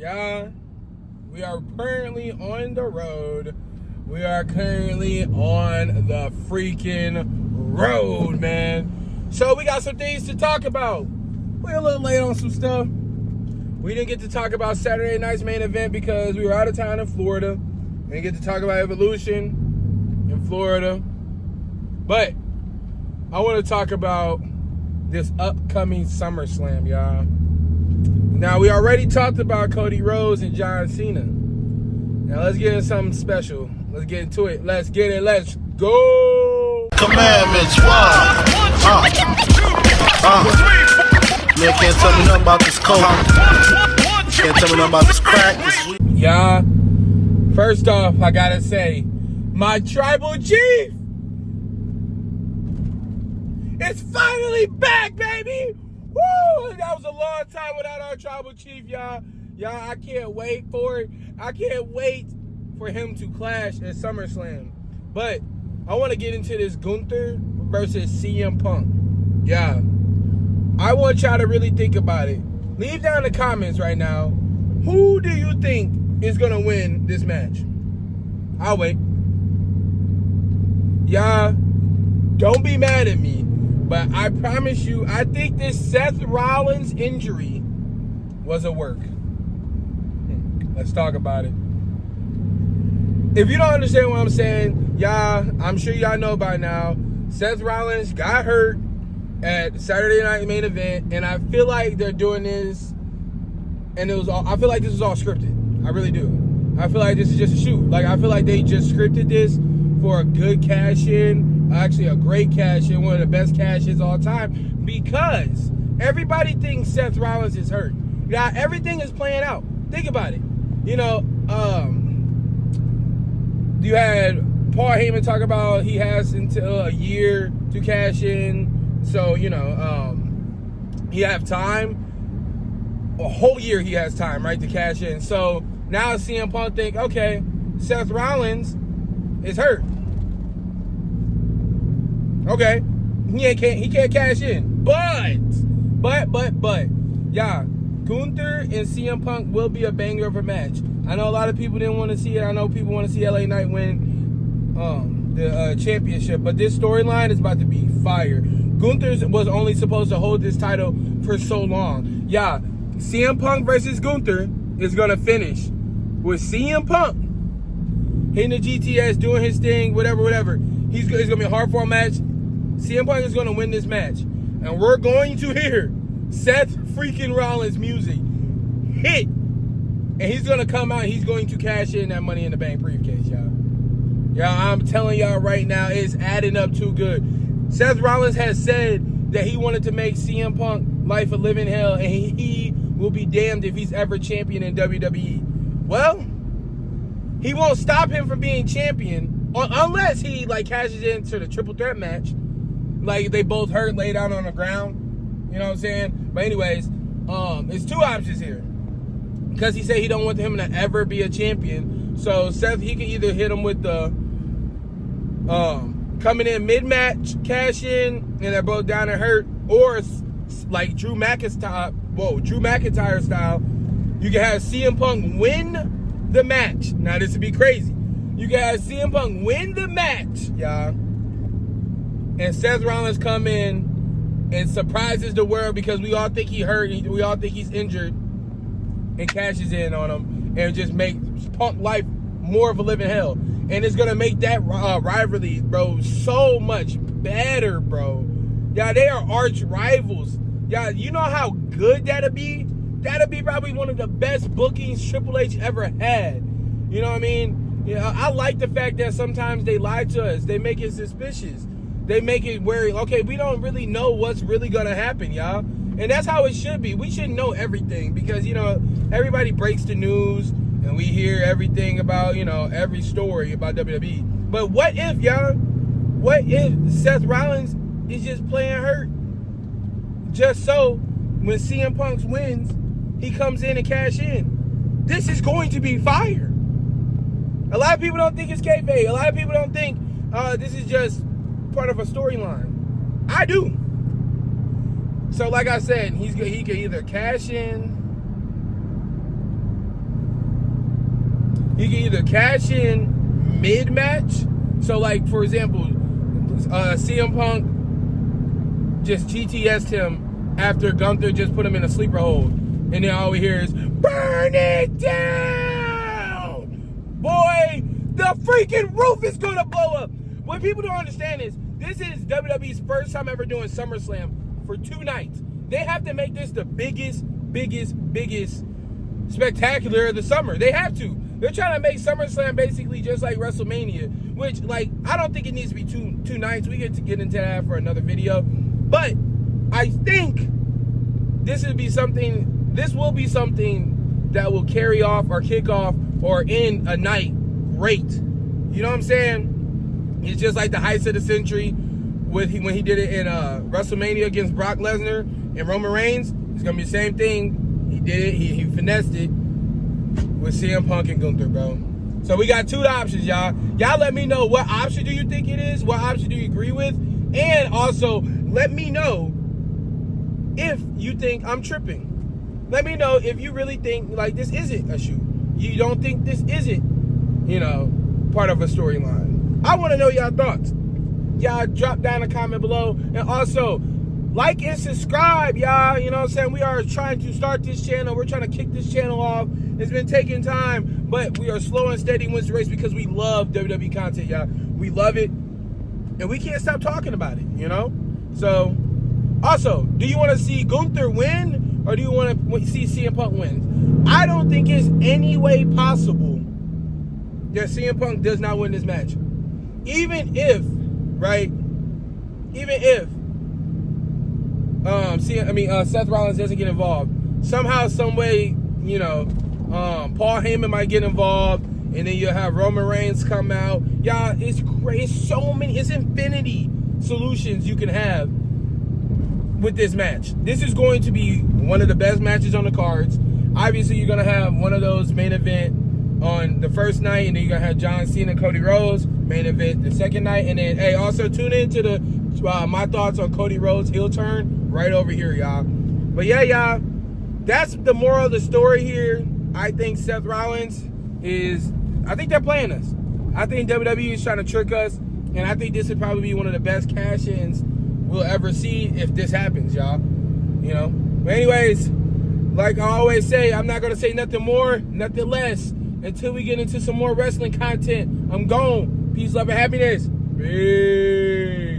Yeah, we are currently on the road. We are currently on the freaking road, man. So we got some things to talk about. We're a little late on some stuff. We didn't get to talk about Saturday night's main event because we were out of town in Florida. We didn't get to talk about Evolution in Florida. But I want to talk about this upcoming SummerSlam, y'all. Now, we already talked about Cody Rhodes and John Cena. Now, let's get into something special. Let's get into it. Let's get it. Let's go. Commandments, why? Man, can't tell me nothing about this coke. Can't tell me nothing about this crack. This weed. Yeah. First off, I gotta say, my tribal chief is finally back, baby. Woo! That was a long time without our tribal chief, y'all. Y'all, I can't wait for it. I can't wait for him to clash at SummerSlam. But I want to get into this Gunther versus CM Punk. Yeah. I want y'all to really think about it. Leave down in the comments right now. Who do you think is going to win this match? I'll wait. Y'all, don't be mad at me. But I promise you, I think this Seth Rollins injury was a work. Let's talk about it. If you don't understand what I'm saying, y'all, I'm sure y'all know by now, Seth Rollins got hurt at Saturday Night Main Event, and I feel like they're doing this, and I feel like this is all scripted. I really do. I feel like this is just a shoot. Like, I feel like they just scripted this for a good cash-in, actually a great cash-in, one of the best cash-ins all time, because everybody thinks Seth Rollins is hurt. Yeah, everything is playing out. Think about it. You know, you had Paul Heyman talk about he has until a year to cash in. So, you know, he have time. A whole year he has time, right, to cash in. So now CM Punk think, okay, Seth Rollins is hurt. Okay, he can't cash in. But, yeah, Gunther and CM Punk will be a banger of a match. I know a lot of people didn't want to see it. I know people want to see LA Knight win the championship, but this storyline is about to be fire. Gunther was only supposed to hold this title for so long. Yeah, CM Punk versus Gunther is going to finish with CM Punk hitting the GTS, doing his thing, whatever. It's going to be a hard-fought match. CM Punk is going to win this match. And we're going to hear Seth freaking Rollins music hit. And he's going to come out and he's going to cash in that Money in the Bank briefcase, y'all. Y'all, I'm telling y'all right now, it's adding up too good. Seth Rollins has said that he wanted to make CM Punk life a living hell, and he will be damned if he's ever champion in WWE. Well, he won't stop him from being champion unless he, like, cashes into the triple threat match. Like, they both hurt, laid out on the ground. You know what I'm saying? But anyways, it's two options here. Because he said he don't want him to ever be a champion. So Seth, he can either hit him with the coming in mid-match, cash in, and they're both down and hurt, or like Drew McIntyre style, you can have CM Punk win the match. Now this would be crazy. You can have CM Punk win the match, y'all, and Seth Rollins come in and surprises the world because we all think he hurt, we all think he's injured, and cashes in on him and just makes Punk life more of a living hell. And it's going to make that rivalry, bro, so much better, bro. Yeah, they are arch rivals. Yeah, you know how good that'll be? That'll be probably one of the best bookings Triple H ever had. You know what I mean? Yeah, I like the fact that sometimes they lie to us. They make it suspicious. They make it where, okay, we don't really know what's really going to happen, y'all. And that's how it should be. We shouldn't know everything because, you know, everybody breaks the news and we hear everything about, you know, every story about WWE. But what if, y'all, what if Seth Rollins is just playing hurt? Just so when CM Punk wins, he comes in and cash in. This is going to be fire. A lot of people don't think it's kayfabe. A lot of people don't think this is just part of a storyline. I do. So like I said, he can either cash in He can either cash in mid-match. So, like, for example, CM Punk just GTS'd him after Gunther just put him in a sleeper hold. And then all we hear is, burn it down! Boy, the freaking roof is going to blow up. What people don't understand is, this is WWE's first time ever doing SummerSlam for 2 nights. They have to make this the biggest spectacular of the summer. They have to. They're trying to make SummerSlam basically just like WrestleMania, which, like, I don't think it needs to be two nights. We get to get into that for another video. But I think this will be something that will carry off or kick off or end a night great. You know what I'm saying? It's just like the heights of the century when he did it in WrestleMania against Brock Lesnar and Roman Reigns. It's going to be the same thing. He did it. He finessed it with CM Punk and Gunther, bro. So we got 2 options, y'all. Y'all let me know, what option do you think it is? What option do you agree with? And also, let me know if you think I'm tripping. Let me know if you really think, like, this isn't a shoot. You don't think this isn't, part of a storyline. I want to know y'all thoughts. Y'all drop down a comment below. And also, like and subscribe, y'all. You know what I'm saying? We are trying to start this channel. We're trying to kick this channel off. It's been taking time, but we are slow and steady wins the race because we love WWE content, y'all. We love it, and we can't stop talking about it, So, also, do you want to see Gunther win, or do you want to see CM Punk win? I don't think it's any way possible that CM Punk does not win this match. Even if Seth Rollins doesn't get involved. Somehow, some way, Paul Heyman might get involved, and then you'll have Roman Reigns come out. Y'all, it's crazy. It's infinity solutions you can have with this match. This is going to be one of the best matches on the cards. Obviously, you're going to have one of those main event on the first night, and then you're going to have John Cena, Cody Rhodes, main event the second night. And then, hey, also tune in to the my thoughts on Cody Rhodes' heel turn right over here, y'all. But yeah, y'all, that's the moral of the story here. I think Seth Rollins I think they're playing us. I think WWE is trying to trick us, and I think this would probably be one of the best cash-ins we'll ever see if this happens, y'all. But anyways, like I always say, I'm not going to say nothing more, nothing less until we get into some more wrestling content. I'm gone. Peace, love, and happiness. Peace.